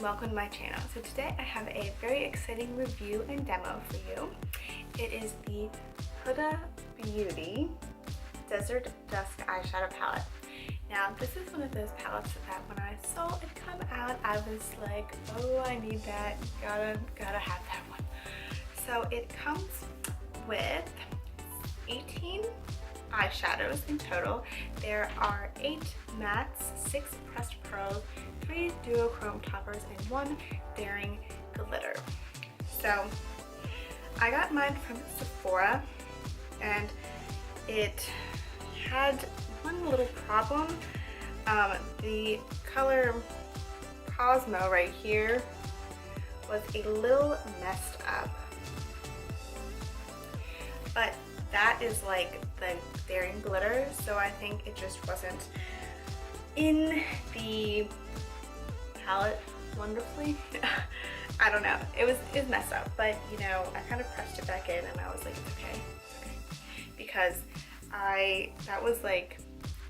welcome to my channel. So today I have a very exciting review and demo for you. It is the Huda Beauty Desert Dusk eyeshadow palette. Now this is one of those palettes that when I saw it come out, I was like, oh, I need that, gotta have that one. So it comes with 18 eyeshadows in total. There are 8 mattes, 6 pressed pearls, 3 duochrome toppers, and 1 daring glitter. So I got mine from Sephora, and it had one little problem. The color Cosmo right here was a little messed up, but that is like the daring glitter, so I think it just wasn't in the palette wonderfully. I don't know, it was messed up, but you know, I kind of pressed it back in and I was like, it's okay, because that was like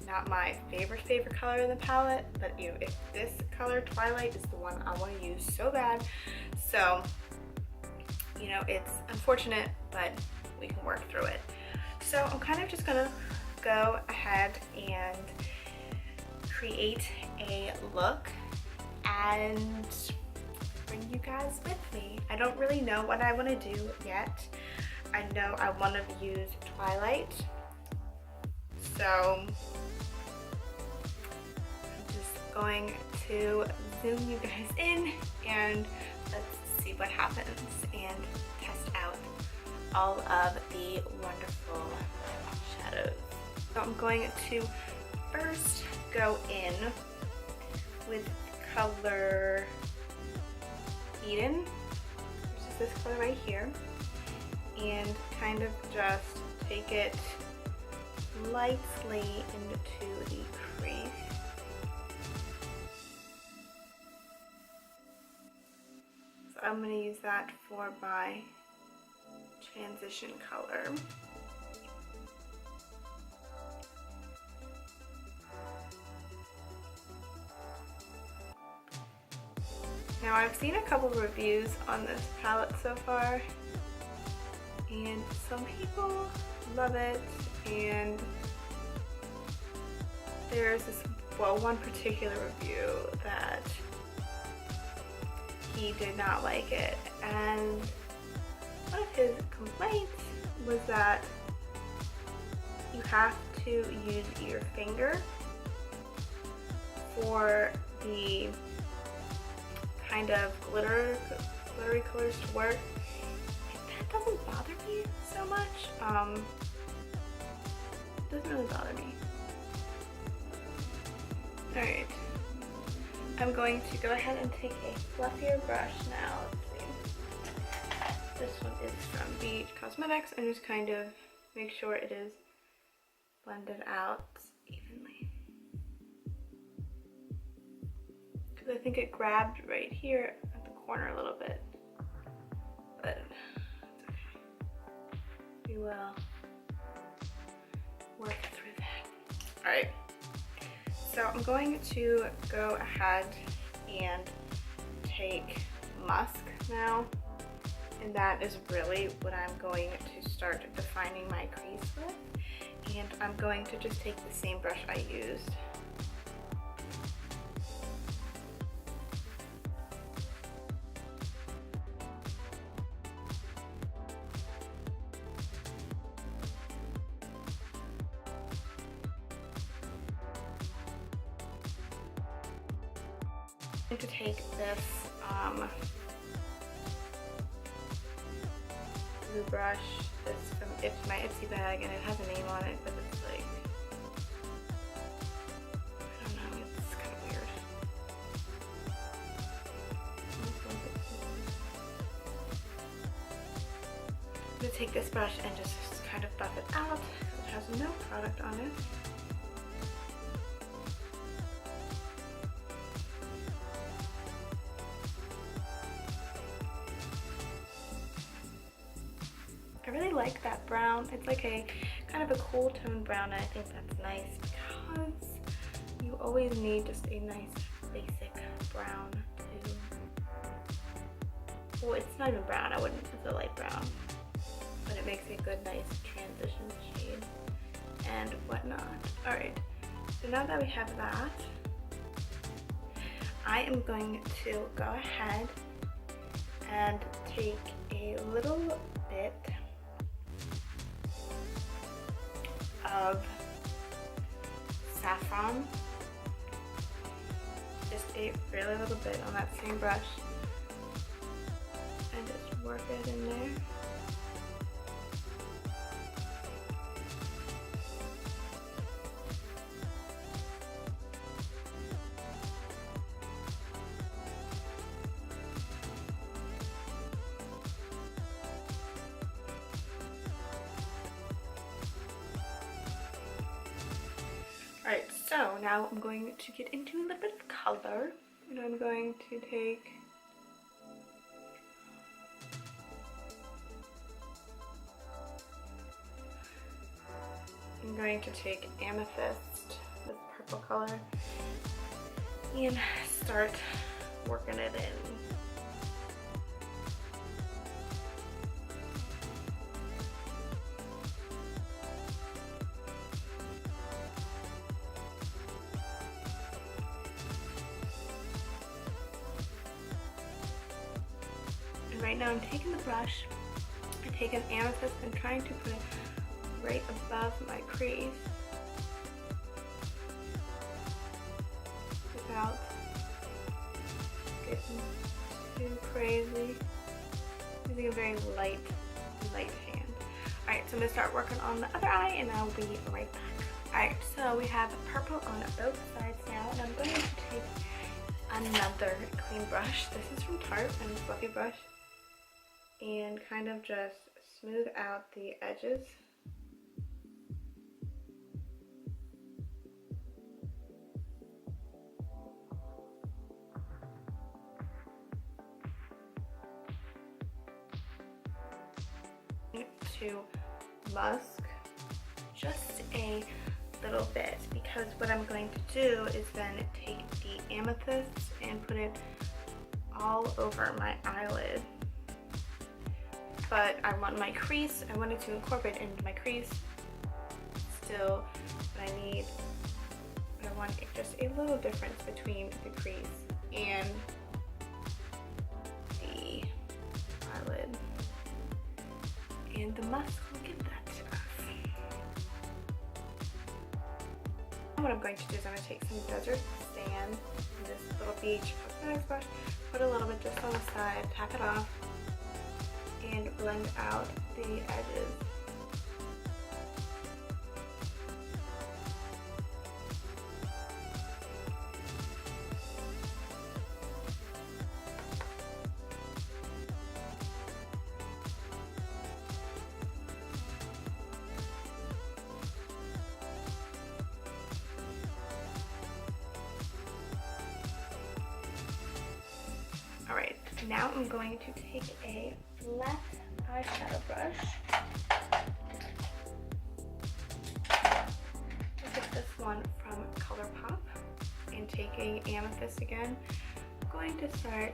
not my favorite color in the palette, but you know, if this color Twilight is the one I want to use so bad, so you know, it's unfortunate, but we can work through it. So I'm kind of just gonna go ahead and create a look and bring you guys with me. I don't really know what I want to do yet. I know I want to use Twilight, so I'm just going to zoom you guys in and let's see what happens and test out all of the wonderful shadows. So I'm going to first go in with color Eden, which is this color right here, and kind of just take it lightly into the crease. So I'm going to use that for my transition color. Now I've seen a couple reviews on this palette so far, and some people love it, and there's this, well, one particular review that he did not like it, and one of his complaints was that you have to use your finger for the kind of glittery colors to work. That doesn't bother me so much. It doesn't really bother me. Alright, I'm going to go ahead and take a fluffier brush now. This one is from Beach Cosmetics, and just kind of make sure it is blended out evenly. Because I think it grabbed right here at the corner a little bit, but it's okay. We will work through that. Alright, so I'm going to go ahead and take Musk now. And that is really what I'm going to start defining my crease with. And I'm going to just take the same brush I used. I'm going to take this blue brush that's from my Ipsy bag, and it has a name on it, but it's like, I don't know, it's kind of weird. I'm going to take this brush and just kind of buff it out because it has no product on it. I really like that brown. It's like a kind of a cool tone brown, and I think that's nice because you always need just a nice basic brown to well, it's not even brown, I wouldn't, it's a light brown, but it makes a good, nice transition shade and whatnot. Alright, so now that we have that, I am going to go ahead and take a little bit of saffron, just a really little bit on that same brush, and just work it in there. Alright, so now I'm going to get into a little bit of color, and I'm going to take amethyst, this purple color, and start working it in. And right now I'm taking the brush, I take an amethyst and trying to put it right above my crease without getting too crazy. Using a very light hand. Alright, so I'm going to start working on the other eye and I'll be right back. Alright, so we have purple on both sides now, and I'm going to take another clean brush. This is from Tarte, and a fluffy brush, and kind of just smooth out the edges. To musk just a little bit, because what I'm going to do is then take the amethyst and put it all over my eyelid. But I want my crease, I wanted to incorporate it into my crease. Still, but I want just a little difference between the crease and the eyelid. And the musk will give that to us. What I'm going to do is I'm going to take some desert sand from this little beach brush, put a little bit just on the side, tap it off, and blend out the edges. Alright, now I'm going to take a flat eyeshadow brush. Look at this one from ColourPop, and taking amethyst again, I'm going to start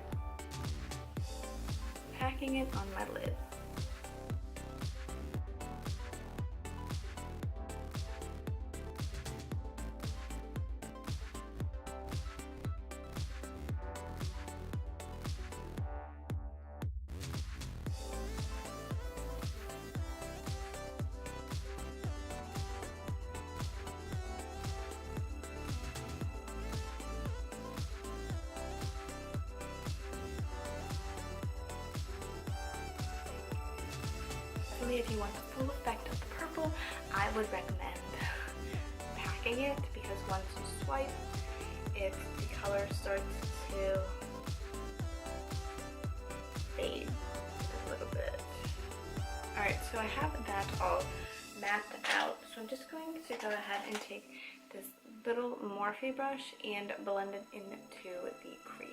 packing it on my lid. If you want the full effect of the purple, I would recommend packing it, because once you swipe, the color starts to fade a little bit. Alright, so I have that all mapped out, so I'm just going to go ahead and take this little Morphe brush and blend it into the crease.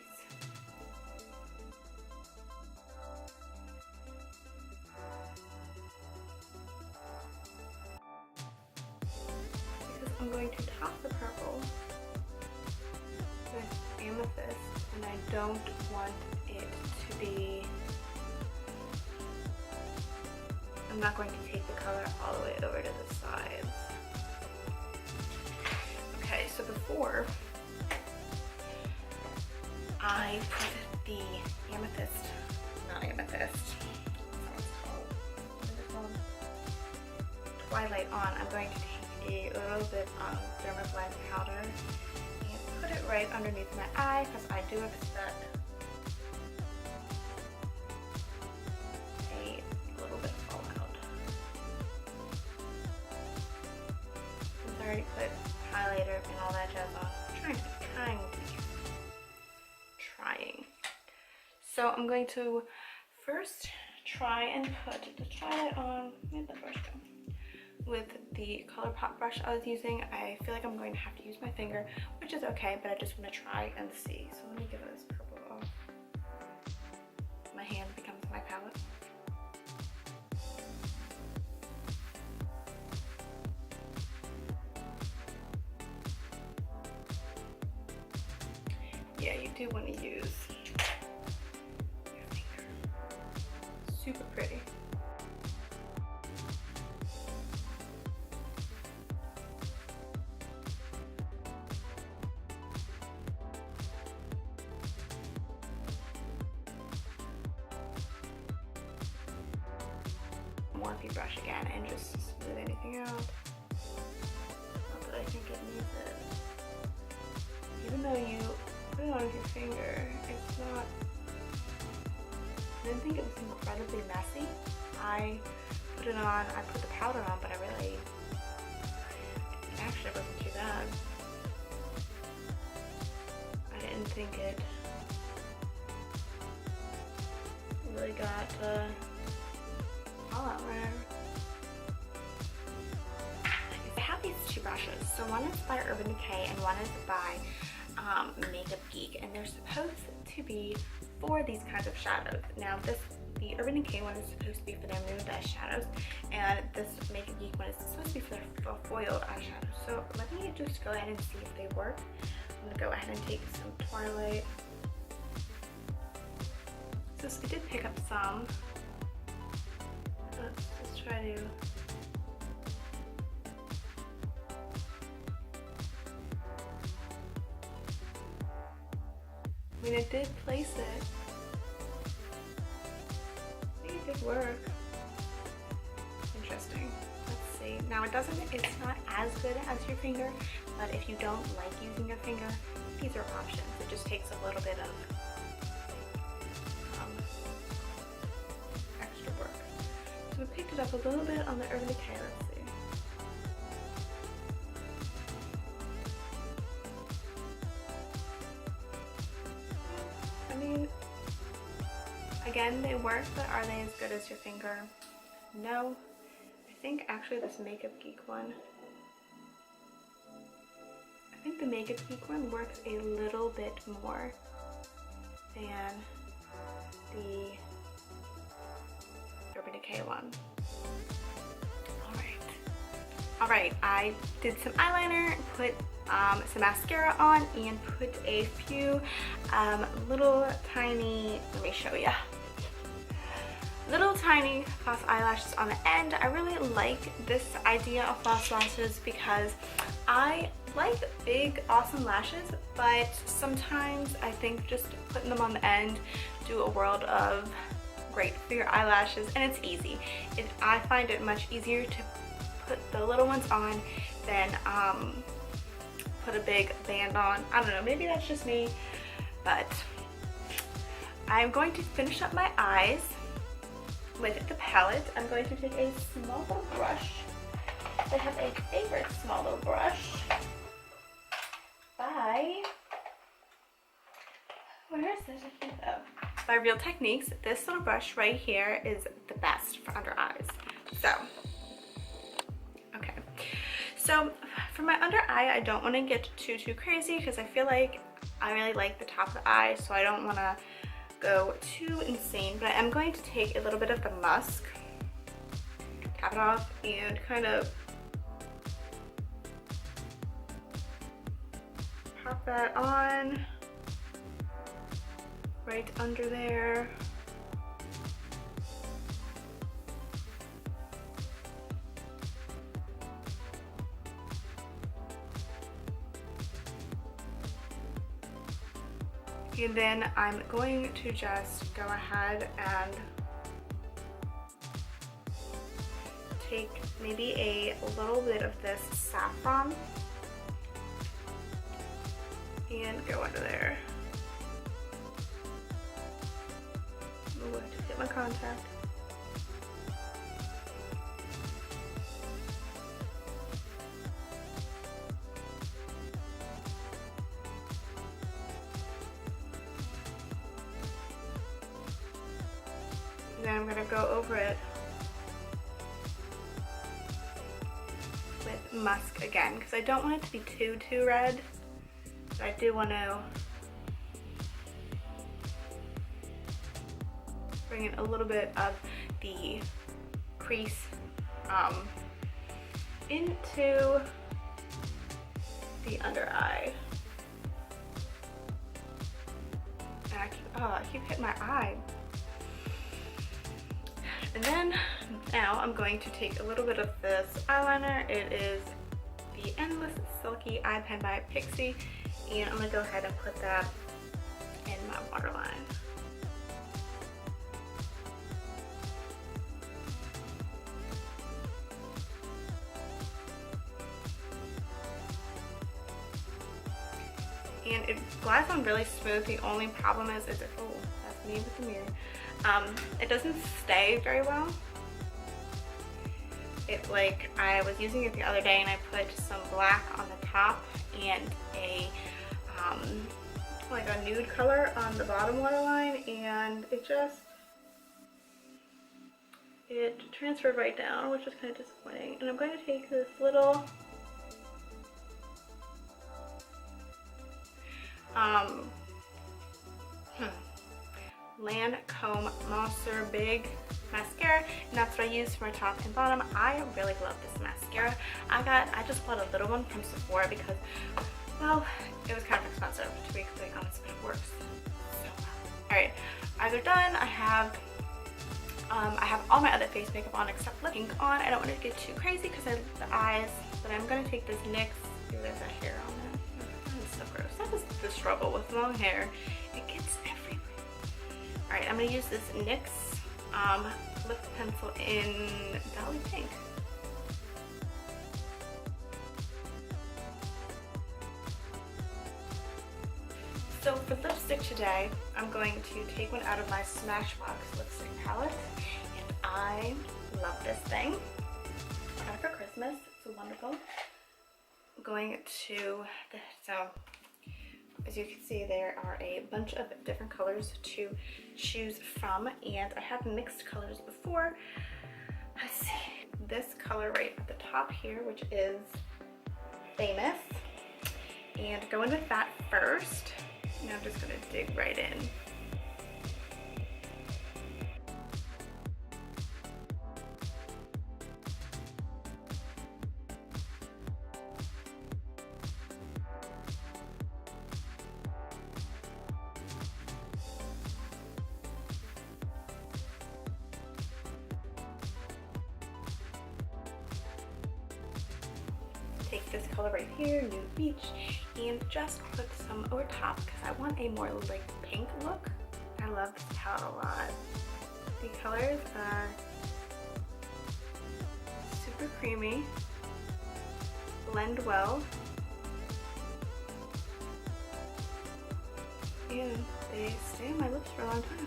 I'm going to top the purple with amethyst, and I don't want it to be I'm not going to take the color all the way over to the sides. Okay, so before I put the not amethyst, what is it called? Twilight on, I'm going to take a little bit of Dermablend powder and put it right underneath my eye because I do expect a little bit of fallout. Since I already put highlighter and all that jazz on, I'm trying. So I'm going to first try and put the Twilight on. Where'd the brush go? With the color pop brush I was using. I feel like I'm going to have to use my finger, which is okay, but I just want to try and see. So let me give this purple off. My hand becomes my palette. Yeah, you do want to use your finger. Super pretty. Morphe brush again and just smooth anything out. Not that I think it needs it. Even though you put it on with your finger, it's not. I didn't think it was incredibly messy. I put it on, I put the powder on, but it actually wasn't too bad. I didn't think it really got fallout where I have these two brushes. So one is by Urban Decay and one is by Makeup Geek, and they're supposed to be for these kinds of shadows. Now the Urban Decay one is supposed to be for their moon dust shadows, and this Makeup Geek one is supposed to be for their foiled eyeshadows. So let me just go ahead and see if they work. I'm gonna go ahead and take some Twilight. So I did pick up some. Let's just try to. I mean, it did place it. I think it did work. Interesting. Let's see. Now it's not as good as your finger, but if you don't like using your finger, these are options. It just takes a little bit of extra work. So we picked it up a little bit on the Urban Decay. Let's see. I mean, again, they work, but are they as good as your finger? No. I think actually this Makeup Geek one, I think the Makeup Geek one works a little bit more than the Urban Decay one. Alright, I did some eyeliner, put some mascara on, and put a few little tiny, let me show you, little tiny false eyelashes on the end. I really like this idea of false lashes because I like big, awesome lashes, but sometimes I think just putting them on the end do a world of great for your eyelashes, and it's easy. I find it much easier to put the little ones on than put a big band on. I don't know, maybe that's just me, but I'm going to finish up my eyes with the palette. I'm going to take a small little brush. I have a favorite small little brush by, where is this? I think, oh, by Real Techniques. This little brush right here is the best for under eyes. So, okay. So for my under eye, I don't want to get too crazy because I feel like I really like the top of the eye, so I don't want to go too insane, but I am going to take a little bit of the musk, tap it off, and kind of pop that on right under there. And then I'm going to just go ahead and take maybe a little bit of this saffron and go under there. Ooh, I just hit my contact. And then I'm gonna go over it with musk again, because I don't want it to be too red, but I do want to bring in a little bit of the crease into the under eye. And I keep hitting my eye. And then now I'm going to take a little bit of this eyeliner. It is the Endless Silky Eye Pen by Pixie, and I'm gonna go ahead and put that in my waterline. And it glides on really smooth. The only problem is it, oh, that's me with the mirror. It doesn't stay very well. It, like, I was using it the other day and I put some black on the top and a like a nude color on the bottom waterline, and it transferred right down, which was kind of disappointing. And I'm going to take this little Lancome Monster Big mascara, and that's what I use for my top and bottom. I really love this mascara. I just bought a little one from Sephora because, well, it was kind of expensive, to be completely honest, but it works so well. Alright, eyes are done. I have all my other face makeup on except lip ink on. I don't want it to get too crazy because I love the eyes, but I'm going to take this NYX. Ooh, there's a hair on it. That's so gross. That is the struggle with long hair. It gets everywhere. Alright, I'm going to use this NYX lip pencil in Dolly Pink. So for lipstick today, I'm going to take one out of my Smashbox lipstick palette, and I love this thing. I got it for Christmas. It's wonderful. I'm going to, so as you can see, there are a bunch of different colors to choose from, and I have mixed colors before. Let's see, this color right at the top here, which is Famous, and go in with that first. And I'm just gonna dig right in. Take this color right here, Nude Beach, and just put some over top because I want a more like pink look. I love this palette a lot. The colors are super creamy, blend well, and they stay on my lips for a long time.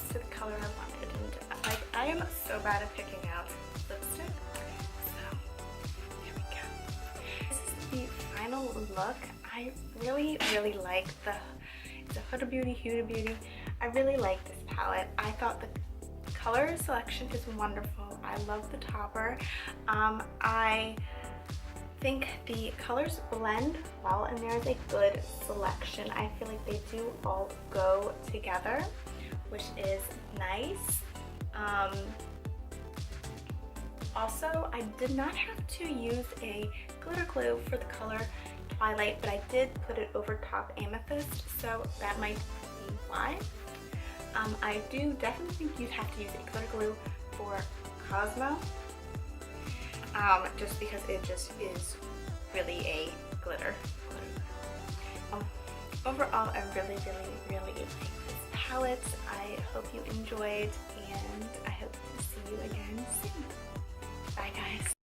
To the color I wanted, and like I am so bad at picking out lipstick, so there we go. This is the final look. I really like it's a Huda Beauty. I really like this palette. I thought the color selection is wonderful. I love the topper. I think the colors blend well, and there's a good selection. I feel like they do all go together, which is nice. Also, I did not have to use a glitter glue for the color Twilight, but I did put it over top Amethyst, so that might be why. I do definitely think you'd have to use a glitter glue for Cosmo, just because it just is really a glitter. Overall, I really like this palette. I hope you enjoyed, and I hope to see you again soon. Bye guys.